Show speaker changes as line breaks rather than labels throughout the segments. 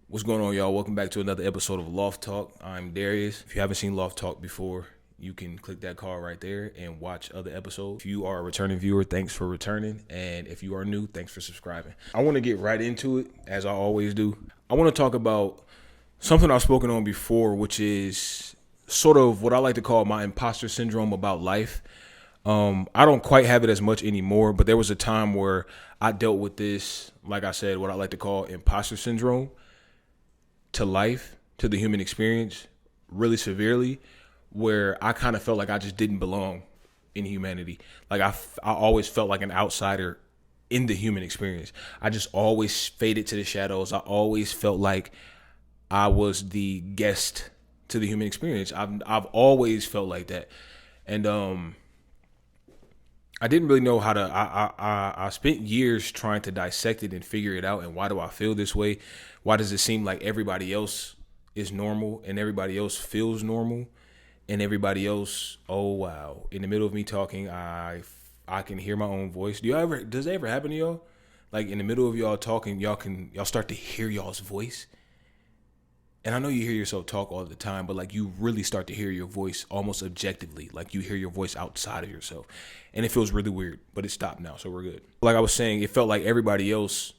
What's going on, y'all? Welcome back to another episode of LOFT TALK. I'm Dareus. If you haven't seen LOFT TALK before, you can click that card right there and watch other episodes. If you are a returning viewer, thanks for returning. And if you are new, thanks for subscribing. I want to get right into it, as I always do. I want to talk about something I've spoken on before, which is sort of what I like to call my imposter syndrome about life. I don't quite have it as much anymore, but there was a time where I dealt with this, like I said, what I like to call imposter syndrome to life, to the human experience, really severely, where I kind of felt like I just didn't belong in humanity. Like I always felt like an outsider in the human experience. I just always faded to the shadows. I always felt like I was the guest to the human experience. I've always felt like that, and I didn't really know how to. I spent years trying to dissect it and figure it out. And why do I feel this way? Why does it seem like everybody else is normal and everybody else feels normal, and everybody else? Oh wow! In the middle of me talking, I can hear my own voice. Does that ever happen to y'all? Like in the middle of y'all talking, y'all start to hear y'all's voice. And I know you hear yourself talk all the time, but like you really start to hear your voice almost objectively. Like you hear your voice outside of yourself. And it feels really weird, but it stopped now, so we're good. Like I was saying, it felt like everybody else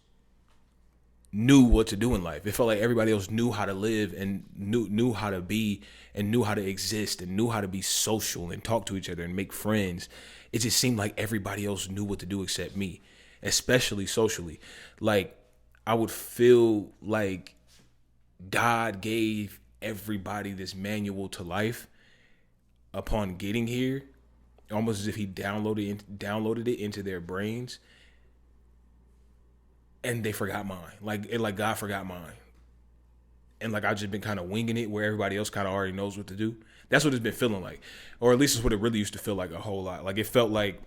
knew what to do in life. It felt like everybody else knew how to live and knew how to be and knew how to exist and knew how to be social and talk to each other and make friends. It just seemed like everybody else knew what to do except me, especially socially. Like I would feel like God gave everybody this manual to life upon getting here, almost as if he downloaded it into their brains, and they forgot mine. Like God forgot mine, and like I've just been kind of winging it where everybody else kind of already knows what to do. That's what it's been feeling like, or at least it's what it really used to feel like a whole lot. Like it felt like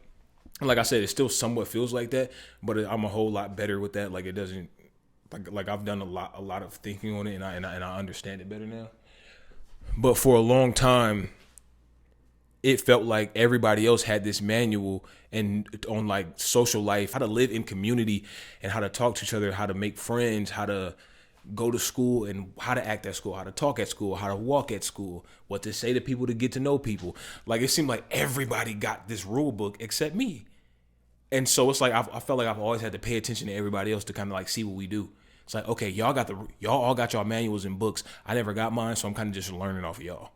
I said, it still somewhat feels like that, but I'm a whole lot better with that. Like it doesn't. Like I've done a lot of thinking on it, and I understand it better now. But for a long time, it felt like everybody else had this manual and on like social life, how to live in community and how to talk to each other, how to make friends, how to go to school and how to act at school, how to talk at school, how to walk at school, what to say to people to get to know people. Like it seemed like everybody got this rule book except me. And so it's like I felt like I've always had to pay attention to everybody else to kind of like see what we do. It's like, okay, y'all all got y'all manuals and books. I never got mine, so I'm kind of just learning off of y'all.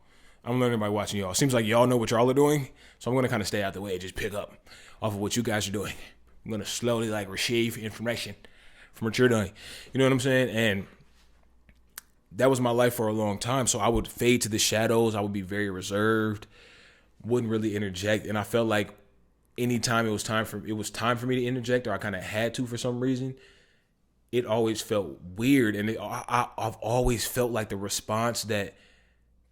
I'm learning by watching y'all. Seems like y'all know what y'all are doing, so I'm gonna kind of stay out the way and just pick up off of what you guys are doing. I'm gonna slowly like receive information from what you're doing. You know what I'm saying? And that was my life for a long time. So I would fade to the shadows. I would be very reserved, wouldn't really interject, and I felt like anytime it was time for me to interject, or I kind of had to for some reason, it always felt weird. And I've always felt like the response that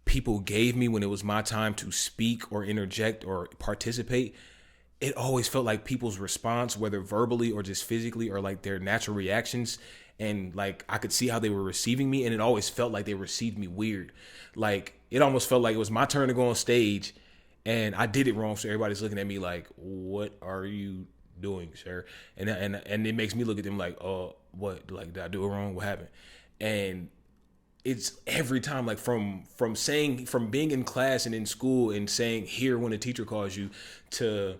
people gave me when it was my time to speak or interject or participate, it always felt like people's response, whether verbally or just physically, or like their natural reactions. And like I could see how they were receiving me, and it always felt like they received me weird. Like it almost felt like it was my turn to go on stage and I did it wrong, so everybody's looking at me like, "What are you doing, sir?" And it makes me look at them like, "Oh, what? Like, did I do it wrong? What happened?" And it's every time, like from being in class and in school and saying here when a teacher calls you, to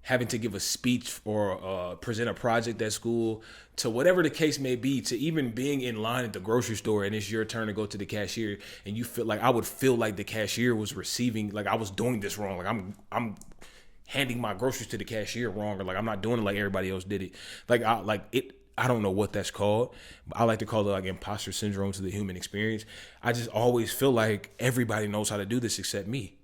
having to give a speech or present a project at school, to whatever the case may be, to even being in line at the grocery store and it's your turn to go to the cashier, and you feel like I would feel like the cashier was receiving, like I was doing this wrong, like I'm handing my groceries to the cashier wrong, or like I'm not doing it like everybody else did it. I don't know what that's called, but I like to call it like imposter syndrome to the human experience. I just always feel like everybody knows how to do this except me.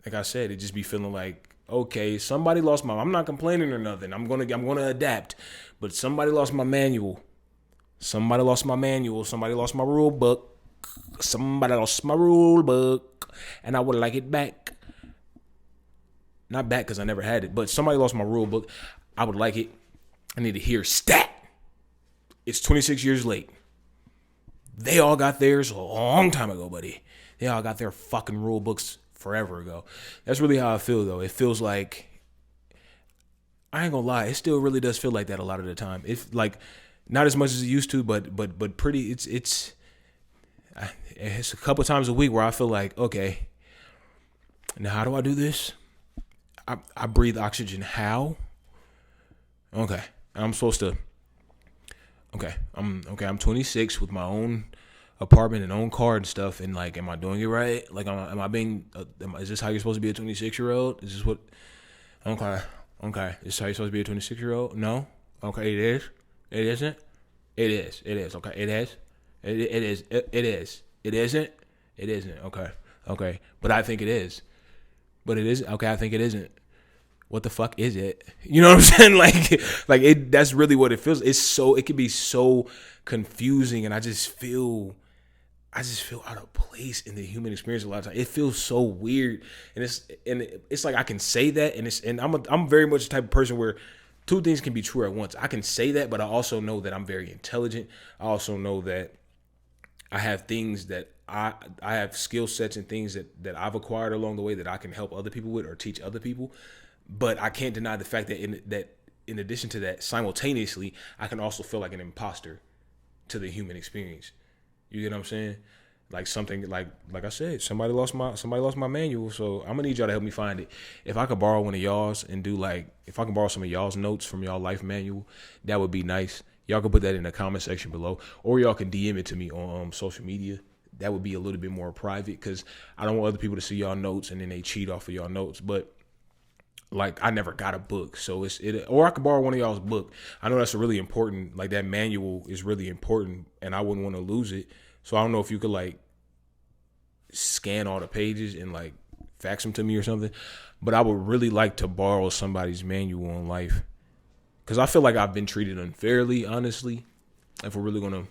Like I said, it just be feeling like, okay, somebody lost I'm not complaining or nothing. I'm gonna adapt. But somebody lost my manual. Somebody lost my manual. Somebody lost my rule book. Somebody lost my rule book. And I would like it back. Not back because I never had it, but somebody lost my rule book. I would like it. I need to hear stat. It's 26 years late. They all got theirs a long time ago, buddy. They all got their fucking rule books forever ago. That's really how I feel, though. It feels like, I ain't gonna lie, it still really does feel like that a lot of the time. It's like Not as much as it used to, but pretty. It's a couple times a week where I feel like, okay, now how do I do this? I breathe oxygen. How? Okay, I'm supposed to. I'm 26 with my own apartment and own car and stuff. And like, am I doing it right? Like, am I being? Is this how you're supposed to be a 26-year-old? Is this what? Okay, okay. Is this how you're supposed to be a 26-year-old? No. Okay, it is. It isn't. It is. It is. Okay, it is. It is. It is. It isn't. It isn't. Okay. Okay. But I think it is. But it is. Okay, I think it isn't. What the fuck is it? You know what I'm saying? Like it. That's really what it feels. It can be so confusing, and I just feel out of place in the human experience a lot of times. It feels so weird, and it's like I can say that, and I'm very much the type of person where two things can be true at once. I can say that, but I also know that I'm very intelligent. I also know that I have things that I have skill sets and things that I've acquired along the way that I can help other people with or teach other people. But I can't deny the fact that in addition to that, simultaneously, I can also feel like an imposter to the human experience. You get what I'm saying? Like something like I said, somebody lost my manual, so I'm gonna need y'all to help me find it. If I could borrow one of y'all's and do if I can borrow some of y'all's notes from y'all life manual, that would be nice. Y'all can put that in the comment section below, or y'all can DM it to me on social media. That would be a little bit more private because I don't want other people to see y'all notes and then they cheat off of y'all notes. But like I never got a book, so or I could borrow one of y'all's book. I know that's a really important, like that manual is really important, and I wouldn't want to lose it. So I don't know if you could like scan all the pages and like fax them to me or something. But I would really like to borrow somebody's manual on life because I feel like I've been treated unfairly, honestly. If we're really gonna,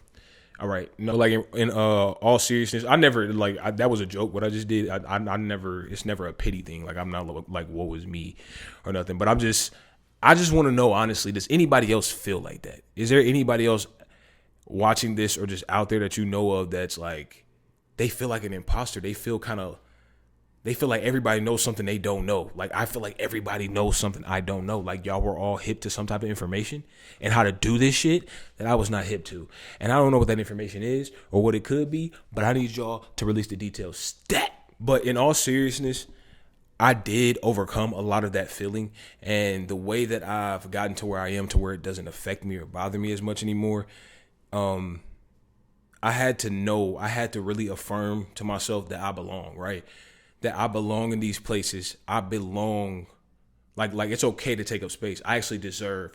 all right, no, like in all seriousness, I never that was a joke. What I just did, I never. It's never a pity thing. Like I'm not like what was me or nothing. But I just want to know honestly, does anybody else feel like that? Is there anybody else watching this or just out there that you know of that's like they feel like an imposter? They feel like everybody knows something they don't know. Like I feel like everybody knows something I don't know. Like y'all were all hip to some type of information and how to do this shit that I was not hip to. And I don't know what that information is or what it could be, but I need y'all to release the details stat. But in all seriousness, I did overcome a lot of that feeling, and the way that I've gotten to where I am to where it doesn't affect me or bother me as much anymore. I had to really affirm to myself that I belong, right? That I belong in these places. I belong. Like it's okay to take up space. I actually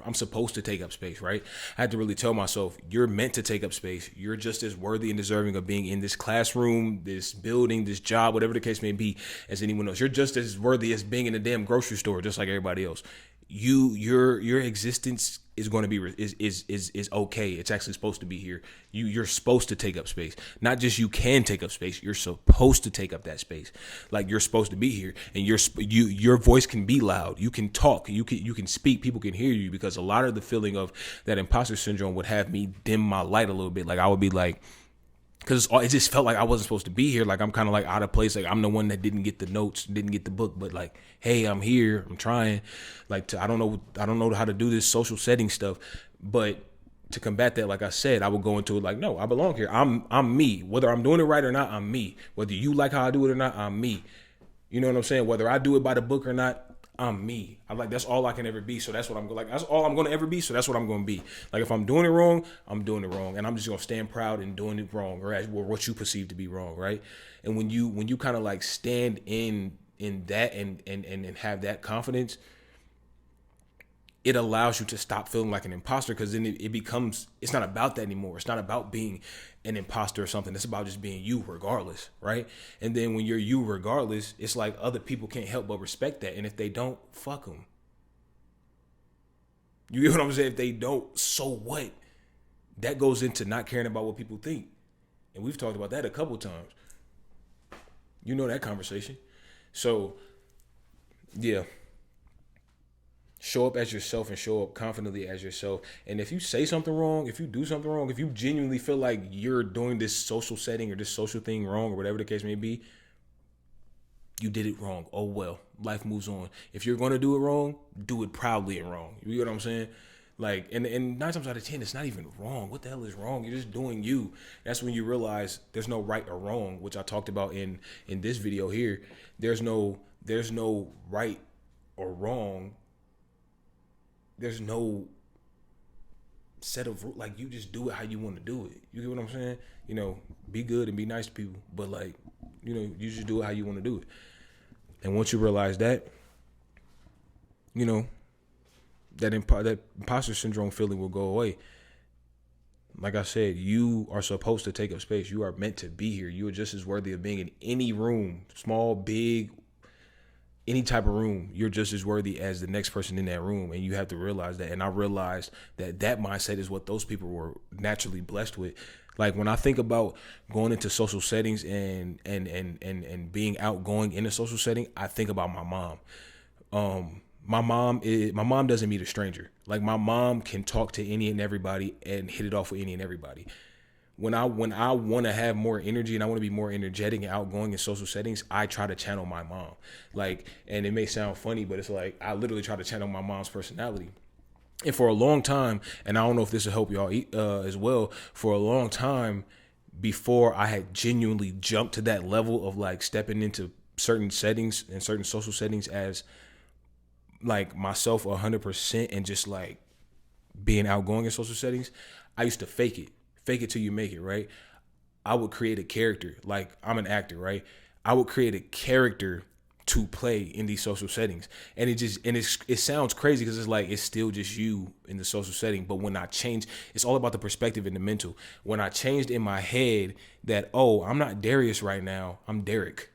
I'm supposed to take up space, right? I had to really tell myself, you're meant to take up space. You're just as worthy and deserving of being in this classroom, this building, this job, whatever the case may be, as anyone else. You're just as worthy as being in a damn grocery store, just like everybody else. Your existence is going to be is okay. It's actually supposed to be here. You're supposed to take up space. Not just you can take up space. You're supposed to take up that space. Like you're supposed to be here, and your voice can be loud. You can talk. You can speak. People can hear you, because a lot of the feeling of that imposter syndrome would have me dim my light a little bit. Like I would be like, because it just felt like I wasn't supposed to be here. Like I'm kind of like out of place. Like I'm the one that didn't get the notes, didn't get the book. But like, hey, I'm here. I'm trying. Like I don't know how to do this social setting stuff. But to combat that, like I said, I would go into it like, no, I belong here. I'm me. Whether I'm doing it right or not, I'm me. Whether you like how I do it or not, I'm me. You know what I'm saying? Whether I do it by the book or not, I'm me. I'm like, that's all I can ever be. So that's what I'm like. That's all I'm going to ever be. So that's what I'm going to be. Like if I'm doing it wrong, I'm doing it wrong, and I'm just going to stand proud in doing it wrong, or what you perceive to be wrong, right? And when you kind of like stand in that and have that confidence, it allows you to stop feeling like an imposter, because then it becomes, it's not about that anymore. It's not about being an imposter or something. It's about just being you regardless, right? And then when you're you regardless, it's like other people can't help but respect that. And if they don't, fuck them. You get what I'm saying? If they don't, so what? That goes into not caring about what people think. And we've talked about that a couple times. You know that conversation. So, yeah. Show up as yourself and show up confidently as yourself. And if you say something wrong, if you do something wrong, if you genuinely feel like you're doing this social setting or this social thing wrong or whatever the case may be, you did it wrong. Oh well, life moves on. If you're going to do it wrong, do it proudly and wrong. You get what I'm saying? Like, and 9 times out of 10, it's not even wrong. What the hell is wrong? You're just doing you. That's when you realize there's no right or wrong, which I talked about in this video here. There's no right or wrong. There's no set of, like, you just do it how you want to do it. You get what I'm saying? You know, be good and be nice to people, but, like, you know, you just do it how you want to do it. And once you realize that, you know, that imposter syndrome feeling will go away. Like I said, you are supposed to take up space. You are meant to be here. You are just as worthy of being in any room, small, big, any type of room. You're just as worthy as the next person in that room, and you have to realize that. And I realized that mindset is what those people were naturally blessed with. Like, when I think about going into social settings and being outgoing in a social setting, I think about my mom. My mom doesn't meet a stranger. Like, my mom can talk to any and everybody and hit it off with any and everybody. When I want to have more energy and I want to be more energetic and outgoing in social settings, I try to channel my mom. Like, and it may sound funny, but it's like I literally try to channel my mom's personality. And for a long time, and I don't know if this will help y'all as well, for a long time before I had genuinely jumped to that level of, like, stepping into certain settings and certain social settings as, like, myself 100% and just, like, being outgoing in social settings, I used to fake it till you make it, right? I would create a character. Like, I'm an actor, right? I would create a character to play in these social settings, and it sounds crazy because it's like it's still just you in the social setting. But when I change, it's all about the perspective and the mental. When I changed in my head that, oh, I'm not Dareus right now, I'm Derek.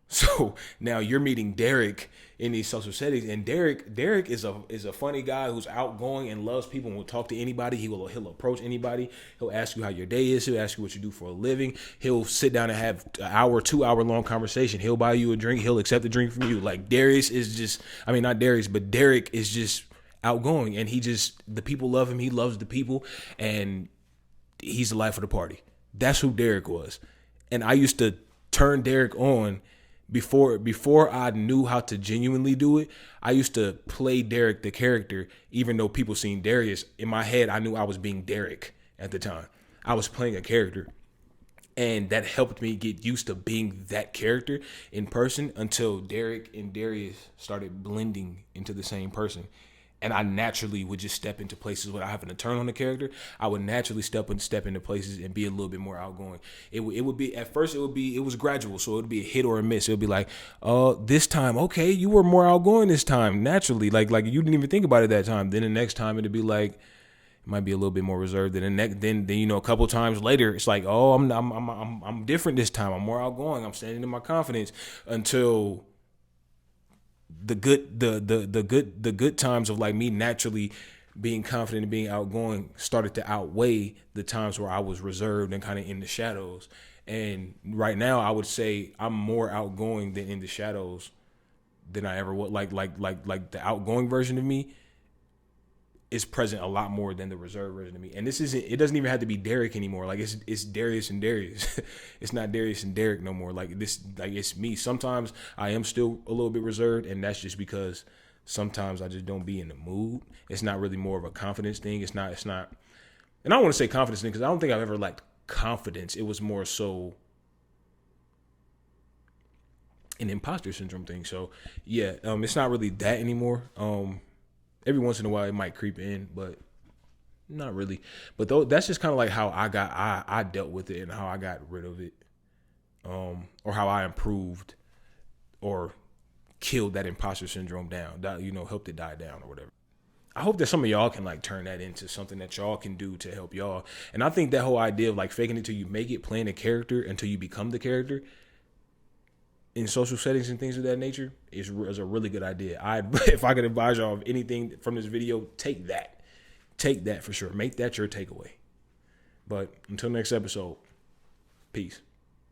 So now you're meeting Derek in these social settings, and Derek is a funny guy who's outgoing and loves people and will talk to anybody. He'll approach anybody. He'll ask you how your day is. He'll ask you what you do for a living. He'll sit down and have an hour, 2 hour long conversation. He'll buy you a drink. He'll accept a drink from you. Like, Darius is just, I mean, not Darius, but Derek is just outgoing, and the people love him. He loves the people, and he's the life of the party. That's who Derek was. And I used to turn Derek on. Before I knew how to genuinely do it, I used to play Derek the character, even though people seen Dareus. In my head, I knew I was being Derek at the time. I was playing a character, and that helped me get used to being that character in person until Derek and Dareus started blending into the same person. And I naturally would just step into places without having to turn on the character. I would naturally step into places and be a little bit more outgoing. It would be, at first, it was gradual. So it would be a hit or a miss. It would be like, this time, okay, you were more outgoing this time, naturally. Like you didn't even think about it that time. Then the next time it'd be like, it might be a little bit more reserved. Then you know, a couple times later, it's like, oh, I'm different this time. I'm more outgoing. I'm standing in my confidence until the good times of, like, me naturally being confident and being outgoing started to outweigh the times where I was reserved and kind of in the shadows. And right now, I would say I'm more outgoing than in the shadows than I ever was. Like the outgoing version of me is present a lot more than the reserved version of me. And it doesn't even have to be Derek anymore. Like, it's Dareus and Dareus. It's not Dareus and Derek no more. Like, it's me. Sometimes I am still a little bit reserved, and that's just because sometimes I just don't be in the mood. It's not really more of a confidence thing. It's not, and I don't want to say confidence thing because I don't think I've ever lacked confidence. It was more so an imposter syndrome thing. So yeah, it's not really that anymore. Every once in a while it might creep in, but not really. But that's just kind of like how I dealt with it and how I got rid of it, or how I improved or killed that imposter syndrome down. That, you know, helped it die down or whatever. I hope that some of y'all can, like, turn that into something that y'all can do to help y'all. And I think that whole idea of, like, faking it till you make it, playing a character until you become the character in social settings and things of that nature is a really good idea. If I could advise y'all of anything from this video, take that for sure. Make that your takeaway. But until next episode, peace.